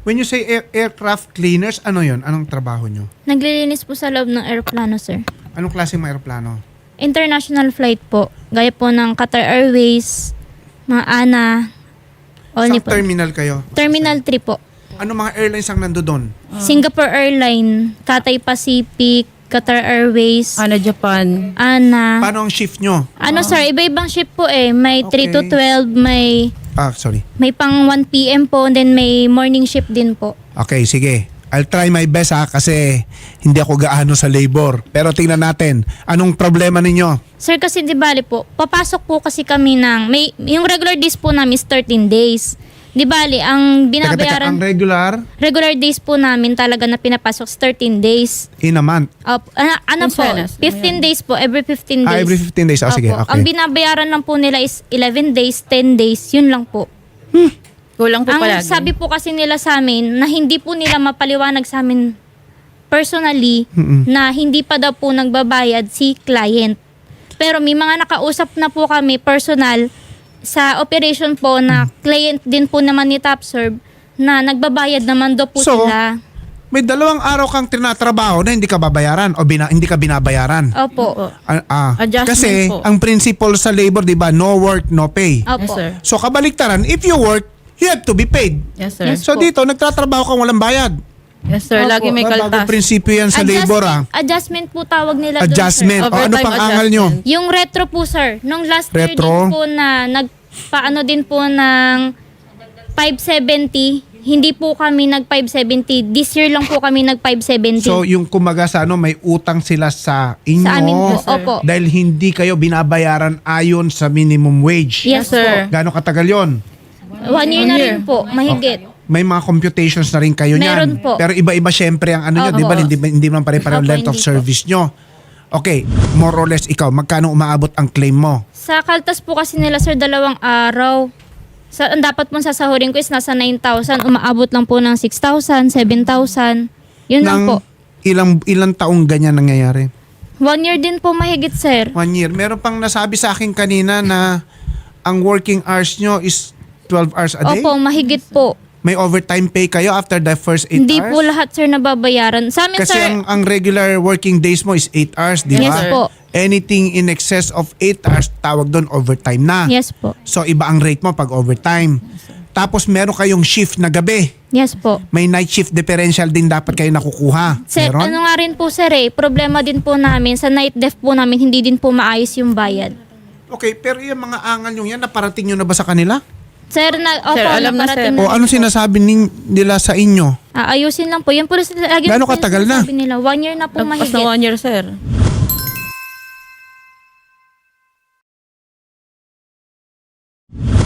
When you say aircraft cleaners, ano yon? Anong trabaho nyo? Naglilinis po sa loob ng aeroplano, sir. Anong klaseng mga aeroplano? International flight po. Gaya po ng Qatar Airways, mga ANA, Sa po. terminal kayo? Terminal 3 po. Ano mga airlines ang nando doon? Singapore Airline, Cathay Pacific, Qatar Airways, Ana Japan. ANA. Paano ang shift nyo? Ano sir, iba-ibang shift po eh. May 3 to Okay. 12, Sorry. may pang 1 p.m. po, then may morning shift din po. Okay, sige. I'll try my best kasi hindi ako gaano sa labor. Pero tingnan natin, anong problema ninyo? Sir, kasi di bali po, papasok po kasi kami ng, yung regular days po namin is 13 days. Di bali, ang Teka, binabayaran, ang regular days po namin talaga na pinapasok is 13 days. in a month. Ano po, Quincenas. 15 days po, every 15 days. Every 15 days. Sige, Opo. okay. Ang binabayaran lang po nila is 11 days, 10 days, yun lang po. Kulang po Ang palagi. sabi po kasi nila sa amin, na hindi po nila mapaliwanag sa amin personally, na hindi pa daw po nagbabayad si client. Pero may mga nakausap na po kami personal sa operation po na client din po naman ni Topserve na nagbabayad naman daw po So, sila. May 2 araw kang tinatrabaho na hindi ka babayaran o hindi ka binabayaran. Opo. Adjustment Kasi po. ang principle sa labor, di ba, no work, no pay. Yes, Opo. sir. So kabaliktaran, if you work, you have to be paid. Yes, sir. Yes. So po. dito, nagtatrabaho kang walang bayad. Yes, sir. Opo. Lagi may Bagong kaltas. prinsipyo yan sa labor, Adjustment po tawag nila Adjustment. doon, sir. O, ano Overtime pang angal nyo? adjustment. Yung retro po, sir. Nung last year Retro? din po na nagpaano din po ng 570, hindi po kami nag 570. This year lang po kami nag 570. So yung kumaga sa may utang sila sa inyo. Sa amin po, Yes, sir. opo. Dahil hindi kayo binabayaran ayon sa minimum wage. Yes, sir. Gaano katagal yon? 1 year na rin po, mahigit. May mga computations na rin kayo niyan. Meron po. Pero iba-iba syempre ang ano nyo, Opo. di ba? Hindi naman pare-pareho Opo, length of hindi po. service nyo. Okay, more or less ikaw, magkano umaabot ang claim mo? Sa kaltas po kasi nila, sir, 2 araw. Ang dapat mong sasahurin ko is nasa 9,000. Umaabot lang po ng 6,000, 7,000. Yun lang po. Ilang taong ganyan nangyayari? 1 year din po mahigit, sir. 1 year. Meron pang nasabi sa akin kanina na ang working hours nyo is 12 hours a day? Opo, mahigit po. May overtime pay kayo after the first 8 Hindi hours? po lahat, sir, nababayaran. Sa amin, Kasi sir, ang regular working days mo is 8 hours, di ba? Yes po. Anything in excess of 8 hours, tawag doon overtime na. yes po. So iba ang rate mo pag overtime. Tapos meron kayong shift na gabi. Yes po. May night shift differential din dapat kayo nakukuha. Sir, Meron? ano nga rin po, sir, problema din po namin, sa night def po namin, hindi din po maayos yung bayad. Okay, pero yung mga angal nyo yan, naparating nyo na ba sa kanila? Sir, opo, alam na, naparating sir. O rin ano po. sinasabi nila sa inyo? Ayusin lang po. Yan po lagi Gaano po yung katagal na? sinasabi nila. 1 year na po Nagpas mahigit. na 1 year, sir.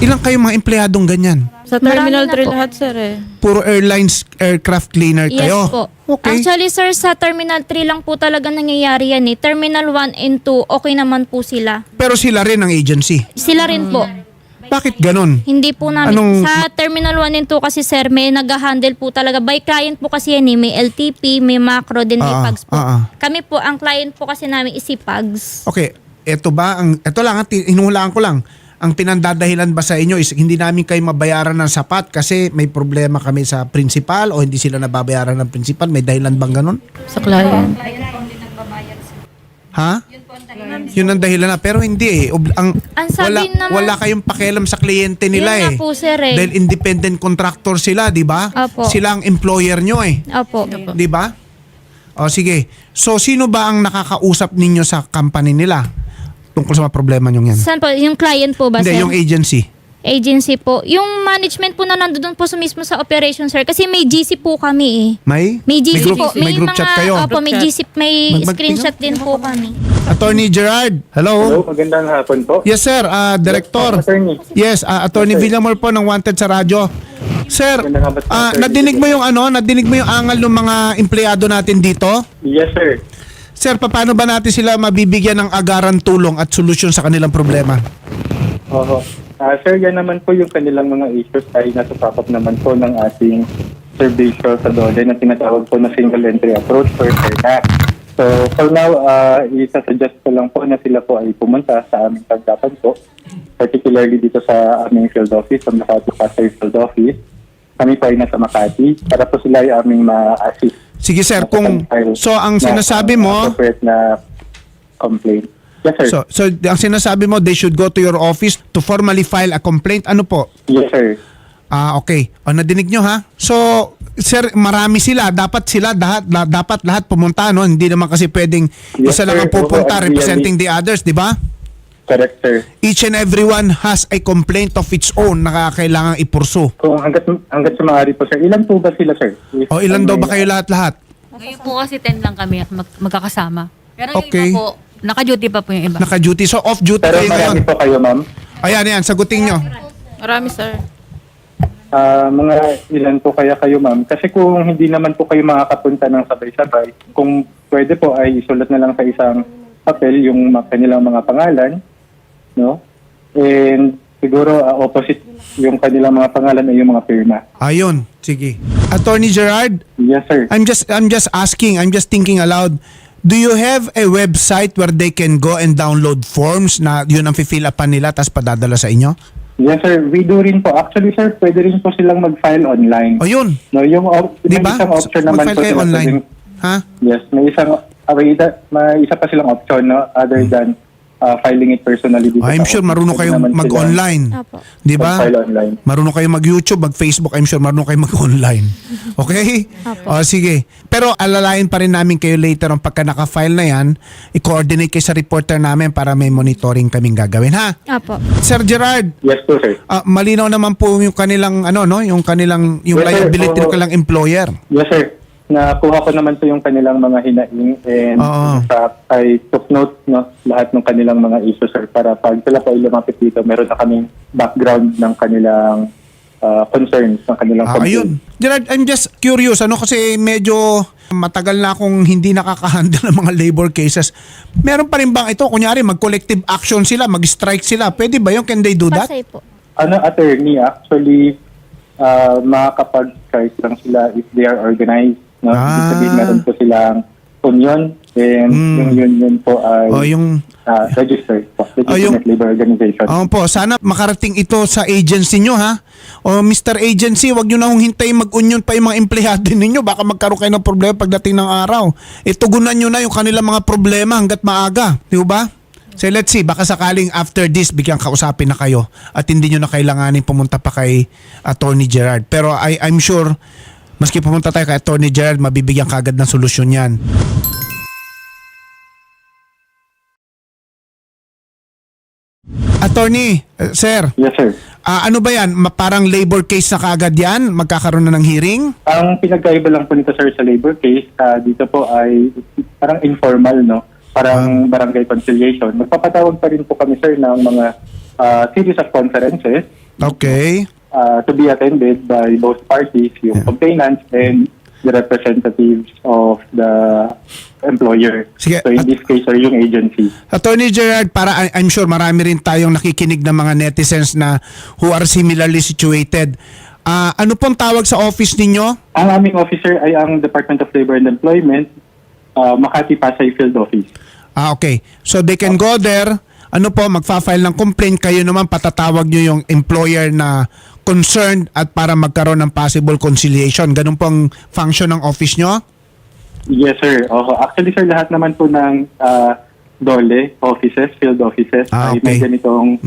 Ilang kayong mga empleyadong ganyan? Sa Terminal Marami na 3 po. lahat, sir eh. Puro airlines, aircraft cleaner Yes kayo? po. Okay. Actually, sir, sa Terminal 3 lang po talaga nangyayari yan eh. Terminal 1 and 2, okay naman po sila. Pero sila rin ang agency. Sila rin po. Bakit ganun? Hindi po namin. Anong- Sa Terminal 1 and 2 kasi, sir, may nag-handle po talaga. By client po kasi yan eh. May LTP, may macro, din may PAGS po. Kami po, ang client po kasi namin is si PAGS. Okay, eto lang, hinuhulaan ko lang. Ang pinandadahilan ba sa inyo is hindi namin kayo mabayaran ng sapat kasi may problema kami sa principal o hindi sila nababayaran ng principal? May dahilan bang ganun? Sa client. Ha? Yun ang dahilan na. Pero hindi eh. Ang sabi naman- wala kayong pakialam sa kliyente nila Yun nga eh. po, sir eh. Dahil independent contractor sila, di ba? Opo. Sila ang employer nyo eh. Opo. Di ba? O sige. So sino ba ang nakakausap ninyo sa company nila tungkol sa mga problema nyo yan? Saan po? Yung client po ba, Hindi, sir? yung agency. Agency po. Yung management po na nandoon po mismo sa operation, sir. Kasi may GC po kami eh. May May GC po. may group chat kayo. Opo, may Group GC, may Mag- screenshot din po kami. Attorney Gerard. Hello, Hello. magandang hapon po. Yes sir, Director. Attorney. Yes, Attorney Yes, sir. Villamor po ng Wanted sa radyo. Sir, Magandang hapon, sir. nadinig mo yung nadinig mo yung angal ng mga empleyado natin dito? Yes, sir. Sir, paano ba natin sila mabibigyan ng agaran tulong at solusyon sa kanilang problema? Oho. Sir, yan naman po yung kanilang mga issues ay nasa top naman po ng ating servicio sa DOLE na tinatawag po na single entry approach for CERNAC. So, for now, isa-suggest ko lang po na sila po ay pumunta sa aming tanggapan po, particularly dito sa aming field office, sa Makati Pasay Field Office. kami po ay nasa Makati para po sila ay aming ma-assist. Sige sir, kung so ang sinasabi mo, appropriate na complaint. Yes, sir. so ang sinasabi mo they should go to your office to formally file a complaint. Ano po? Yes, sir. Okay. O nadinig nyo ha? So sir, marami sila, dapat lahat pumunta, no? Hindi naman kasi pwedeng Yes, isa lang sir. ang pupunta Oo, representing the others, di ba? Correct, sir. Each and everyone has a complaint of its own na kailangang ipursu. Kung hanggat sa maaari po, sir. Ilan po ba sila, sir? O ilan daw ba kayo lahat-lahat? Ngayon po kasi 10 lang kami magkakasama. Pero Okay. yung iba po, naka-duty pa po yung iba. Naka-duty. So off-duty Pero kayo ngayon. marami po kayo, ma'am. Ayan, sagutin nyo. Marami, sir. Mga ilan po kaya kayo, ma'am? Kasi kung hindi naman po kayo makakapunta ng sabay-sabay, kung pwede po ay isulat na lang sa isang papel yung kanilang mga pangalan, no? And siguro opposite yung kanilang mga pangalan ay yung mga firma. Ayun, sige. Attorney Gerard, Yes, sir. I'm just asking, I'm just thinking aloud. Do you have a website where they can go and download forms na yun ang fill upan nila tapos padadala sa inyo? Yes, sir. We do rin po. Actually, sir, pwede rin po silang mag-file online. O yun, No, yung di may ba? isang option naman Mag-file po kayo sila online. pwedeng- Ha? Yes, may isa pa silang option, no, other than filing it personally dito. I'm sa sure office. marunong Pwede kayong naman silang mag-online. Opo. Di ba? mag-file online. Marunong kayo mag-YouTube, mag-Facebook, I'm sure marunong kayo mag-online. Okay? O sige. Pero alalayan pa rin namin kayo later on pagka naka-file na yan, i-coordinate kayo sa reporter namin para may monitoring kaming gagawin, ha? Opo. Sir Gerard, Yes po, sir. malinaw naman po yung kanilang yung Yes, sir. liability ng Oo. kanilang employer. Yes, sir. Nakuha ko naman po yung kanilang mga hinaing and Oo. I took note, no, lahat ng kanilang mga issues, sir, para pag sila po ay lumapit dito, meron na kaming background ng kanilang concerns, ng kanilang Ayun. Gerard, I'm just curious kasi medyo matagal na akong hindi nakaka-handle ng mga labor cases. Meron pa rin bang ito? Kunyari, mag-collective action sila, mag-strike sila. Pwede ba yun? Can they do that? Pasay po. Attorney, actually, makakapag-strike lang sila if they are organized. No? Ibig sabihin, meron po silang union and yung union po ay O yung registered po. yung- Legitimate labor organization. po, sana makarating ito sa agency nyo, ha? O Mr. Agency, wag nyo na hong hintayin mag-union pa yung mga empleyado ninyo. Baka magkaroon kayo ng problema pagdating ng araw. Tugunan nyo na yung kanilang mga problema hanggat maaga. Di ba? So let's see, baka sakaling after this, biglang kausapin na kayo at hindi nyo na kailanganin pumunta pa kay Attorney Gerard. Pero I'm sure, maski pumunta tayo kay Attorney Gerard, mabibigyan kagad ng solusyon yan. Attorney, sir, Yes, sir. ano ba yan? Parang labor case na kaagad yan? Magkakaroon na ng hearing? Ang pinagkaiba lang po nito, sir, sa labor case, dito po ay parang informal, no? Parang barangay conciliation. Magpapatawag pa rin po kami, sir, ng mga series of conferences Okay. to be attended by both parties, yung complainants and the representatives of the employer. Sige, So in this case, sir, yung agency. Attorney Gerard, para I'm sure marami rin tayong nakikinig ng mga netizens na who are similarly situated. Ano pong tawag sa office ninyo? Ang aming officer ay ang Department of Labor and Employment, Makati Pasay Field Office. Okay. So they can go there, magfa-file ng complaint, kayo naman patatawag nyo yung employer na concerned at para magkaroon ng possible conciliation. Ganun pong function ng office nyo? Yes, sir. Actually, sir, lahat naman po ng DOLE offices, field offices, ay may Okay. ganitong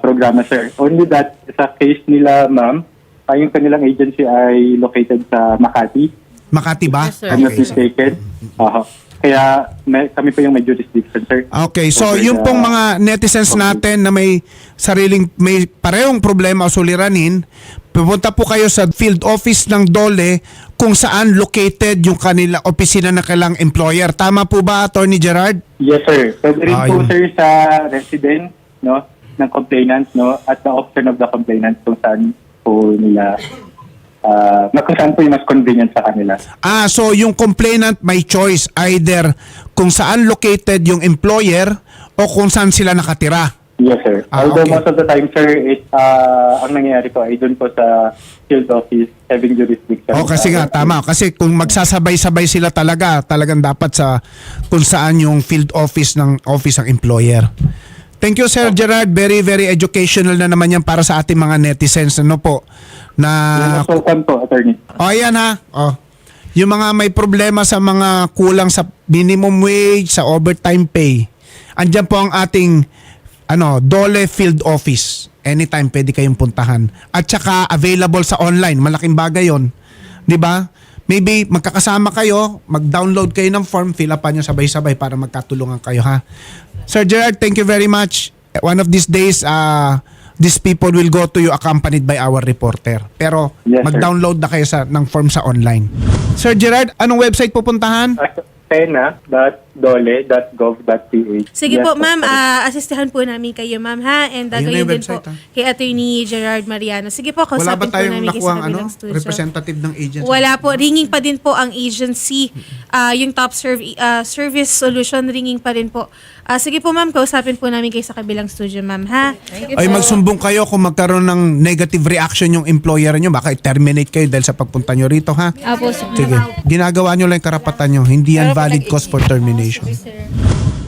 programa, sir. Only that, sa case nila, ma'am, yung kanilang agency ay located sa Makati. Makati ba? Yes, sir. I'm not mistaken. Kaya kami po yung may jurisdiction, sir. Okay, so Over yung the- pong mga netizens natin na may parehong problema o suliranin, pupunta po kayo sa field office ng DOLE kung saan located yung kanila opisina ng kailang employer. Tama po ba, Attorney Gerard? Yes, sir. Pwede rin po, Ayun. sir, sa resident, no, ng complainant, no, at the option of the complainant kung saan po nila kung saan po yung mas convenient sa kanila. So yung complainant may choice either kung saan located yung employer o kung saan sila nakatira. Yes, sir. Although Okay. most of the time, sir, ang nangyayari po ay doon po sa field office having jurisdiction. Kasi nga, tama. Kasi kung magsasabay-sabay sila talagang dapat sa kung saan yung field office ng employer. Thank you, Sir Gerard. Very, very educational na naman yan para sa ating mga netizens. Ano po? Na Nasukan po, attorney. ayan ha. Yung mga may problema sa mga kulang sa minimum wage, sa overtime pay. Andyan po ang ating Dole Field Office. Anytime pwede kayong puntahan. At saka available sa online. Malaking bagay yon, 'di ba? Maybe magkakasama kayo, mag-download kayo ng form, fill upan nyo sabay-sabay para magkatulungan kayo, ha? Sir Gerard, thank you very much. One of these days, these people will go to you accompanied by our reporter. Pero Yes, sir. mag-download na kayo ng form sa online. Sir Gerard, anong website pupuntahan? Pena.dole.gov.ph. Sige Yes, po, ma'am. sir. Asistihan po namin kayo, ma'am, ha? And Ayun na gawin yung din po website, ha? kay Attorney Gerard Mariano. Sige po, Wala ba kausapin po tayong namin kayo nakuha sa kabilang studio. representative ng agency? Wala po. Ringing pa din po ang agency. Yung top service solution, ringing pa rin po. Sige po, ma'am. Kausapin po namin kayo sa kabilang studio, ma'am, ha? Ay magsumbong kayo kung magkaroon ng negative reaction yung employer nyo. Baka i-terminate kayo dahil sa pagpunta nyo rito, ha? Apo, sir. Sige. Ginagawa nyo lang yung karapatan nyo. Hindi yan valid cause for termination. Sir.